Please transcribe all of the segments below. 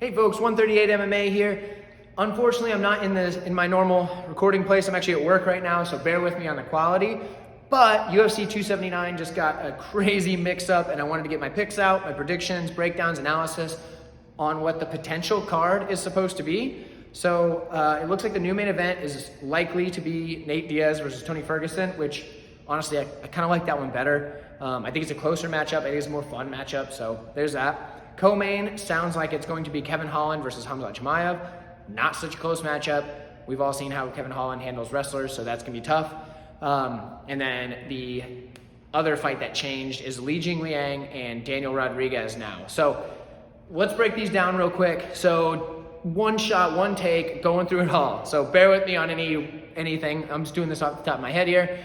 Hey folks, 138 MMA here. Unfortunately, I'm not in my normal recording place. I'm actually at work right now, so bear with me on the quality. But UFC 279 just got a crazy mix-up, and I wanted to get my picks out, my predictions, breakdowns, analysis on what the potential card is supposed to be. So it looks like the new main event is likely to be Nate Diaz versus Tony Ferguson, which honestly, I kind of like that one better. I think it's a closer matchup. I think it's a more fun matchup, so there's that. Co-main sounds like it's going to be Kevin Holland versus Khamzat Chimaev. Not such a close matchup. We've all seen how Kevin Holland handles wrestlers, so that's going to be tough. And then the other fight that changed is Li Jingliang and Daniel Rodriguez now. So let's break these down real quick. So one shot, one take, going through it all. So bear with me on anything. I'm just doing this off the top of my head here.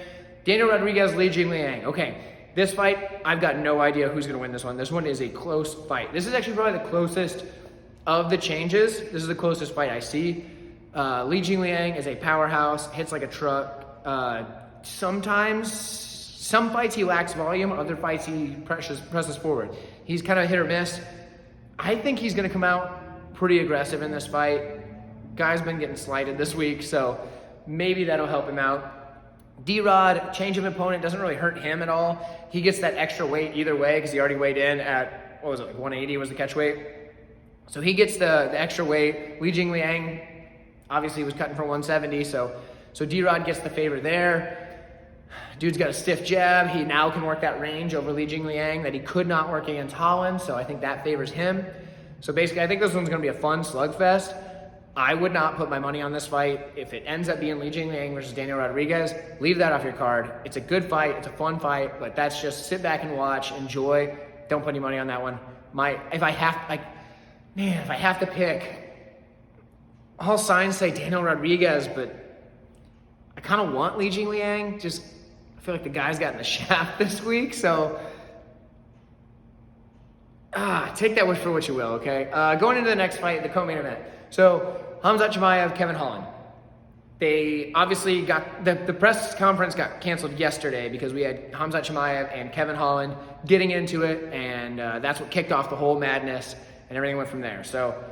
Daniel Rodriguez, Li Jingliang. Okay. This fight, I've got no idea who's going to win this one. This one is a close fight. This is actually probably the closest of the changes. This is the closest fight I see. Li Jingliang is a powerhouse, hits like a truck. Sometimes, some fights he lacks volume, other fights he presses forward. He's kind of hit or miss. I think he's going to come out pretty aggressive in this fight. Guy's been getting slighted this week, so maybe that'll help him out. D-Rod, change of opponent, doesn't really hurt him at all. He gets that extra weight either way because he already weighed in at, what was it, like 180 was the catch weight. So he gets the extra weight. Li Jingliang obviously was cutting for 170, so D-Rod gets the favor there. Dude's got a stiff jab. He now can work that range over Li Jingliang that he could not work against Holland, so I think that favors him. So basically, I think this one's going to be a fun slugfest. I would not put my money on this fight. If it ends up being Li Jingliang versus Daniel Rodriguez, leave that off your card. It's a good fight. It's a fun fight, but that's just sit back and watch, enjoy. Don't put any money on that one. If I have to pick, all signs say Daniel Rodriguez, but I kind of want Li Jingliang. I feel like the guy's gotten the shaft this week, so take that for what you will, okay? Going into the next fight, the co-main event. So, Khamzat Chimaev, Kevin Holland. They obviously got, the press conference got canceled yesterday because we had Khamzat Chimaev and Kevin Holland getting into it, and that's what kicked off the whole madness, and everything went from there. So,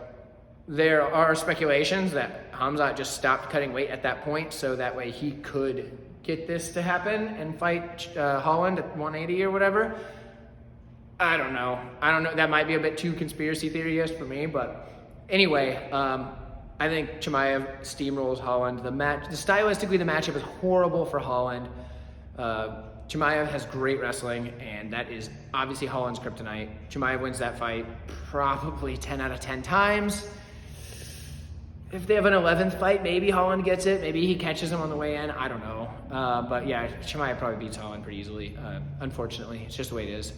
there are speculations that Khamzat just stopped cutting weight at that point, so that way he could get this to happen and fight Holland at 180 or whatever. I don't know. That might be a bit too conspiracy theorist for me, but anyway, I think Chimaev steamrolls Holland. Stylistically, the matchup is horrible for Holland. Chimaev has great wrestling, and that is obviously Holland's kryptonite. Chimaev wins that fight probably 10 out of 10 times. If they have an 11th fight, maybe Holland gets it. Maybe he catches him on the way in. I don't know. But yeah, Chimaev probably beats Holland pretty easily. Unfortunately, it's just the way it is.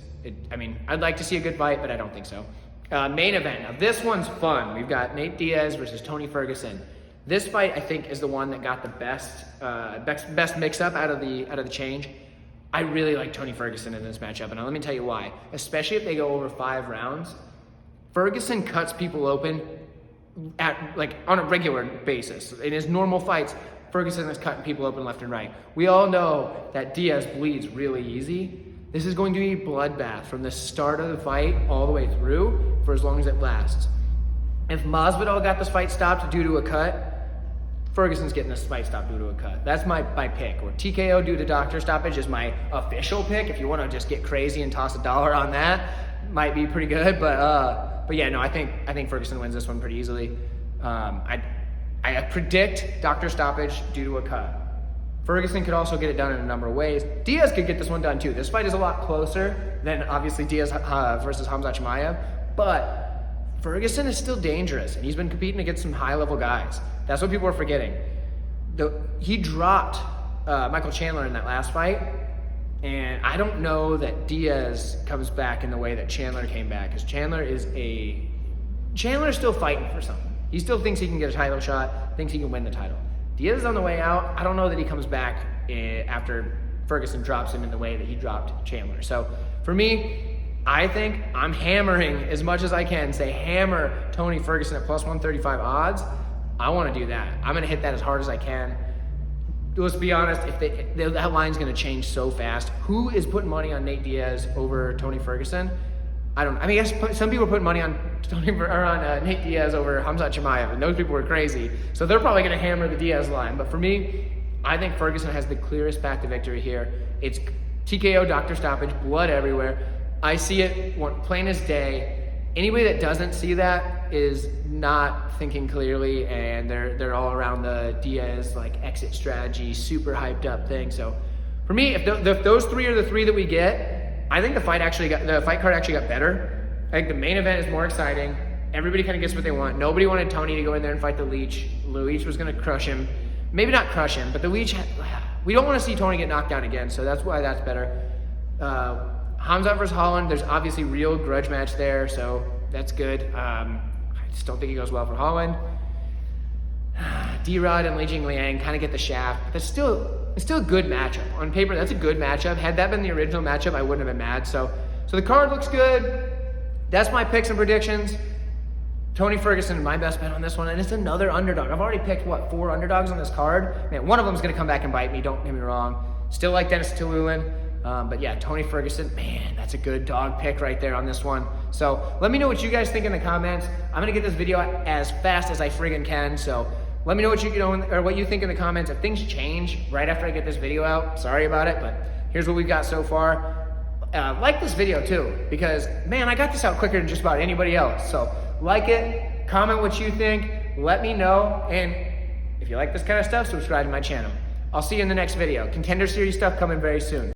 I'd like to see a good fight, but I don't think so. Main event. Now this one's fun. We've got Nate Diaz versus Tony Ferguson. This fight, I think, is the one that got the best mix-up out of the change. I really like Tony Ferguson in this matchup, and let me tell you why. Especially if they go over 5 rounds. Ferguson cuts people open on a regular basis. In his normal fights, Ferguson is cutting people open left and right. We all know that Diaz bleeds really easy. This is going to be a bloodbath from the start of the fight all the way through for as long as it lasts. If Masvidal got this fight stopped due to a cut, Ferguson's getting this fight stopped due to a cut. That's my pick. Or TKO due to doctor stoppage is my official pick. If you want to just get crazy and toss $1 on that, might be pretty good. But yeah, no, I think Ferguson wins this one pretty easily. I predict doctor stoppage due to a cut. Ferguson could also get it done in a number of ways. Diaz could get this one done too. This fight is a lot closer than obviously Diaz versus Khamzat Chimaev, but Ferguson is still dangerous, and he's been competing against some high-level guys. That's what people are forgetting. He dropped Michael Chandler in that last fight, and I don't know that Diaz comes back in the way that Chandler came back, because Chandler's still fighting for something. He still thinks he can get a title shot, thinks he can win the title. Diaz is on the way out. I don't know that he comes back after Ferguson drops him in the way that he dropped Chandler. So for me, I think I'm hammering as much as I can. Say hammer Tony Ferguson at plus 135 odds. I want to do that. I'm going to hit that as hard as I can. Let's be honest, that line's going to change so fast. Who is putting money on Nate Diaz over Tony Ferguson? I guess some people are putting money on Nate Diaz over Hamzat Chimaev, and those people were crazy. So they're probably going to hammer the Diaz line. But for me, I think Ferguson has the clearest path to victory here. It's TKO, doctor stoppage, blood everywhere. I see it plain as day. Anybody that doesn't see that is not thinking clearly, and they're all around the Diaz like exit strategy, super hyped up thing. So for me, if those three are the three that we get, I think the fight card actually got better. I think the main event is more exciting. Everybody kind of gets what they want. Nobody wanted Tony to go in there and fight the Leech. The Leech was going to crush him. Maybe not crush him, but the Leech, we don't want to see Tony get knocked down again, so that's why that's better. Hamzat versus Holland, there's obviously real grudge match there, so that's good. I just don't think it goes well for Holland. D-Rod and Li Jingliang kind of get the shaft, but it's still a good matchup. On paper, that's a good matchup. Had that been the original matchup, I wouldn't have been mad. So the card looks good. That's my picks and predictions. Tony Ferguson, my best bet on this one, and it's another underdog. I've already picked, 4 underdogs on this card? Man, one of them's gonna come back and bite me, don't get me wrong. Still like Dennis Tululin. But yeah, Tony Ferguson, man, that's a good dog pick right there on this one. So let me know what you guys think in the comments. I'm gonna get this video as fast as I friggin' can. So let me know what you think in the comments. If things change right after I get this video out, sorry about it, but here's what we've got so far. Like this video too, because man, I got this out quicker than just about anybody else. So like it, comment what you think, let me know, and if you like this kind of stuff, subscribe to my channel. I'll see you in the next video. Contender Series stuff coming very soon.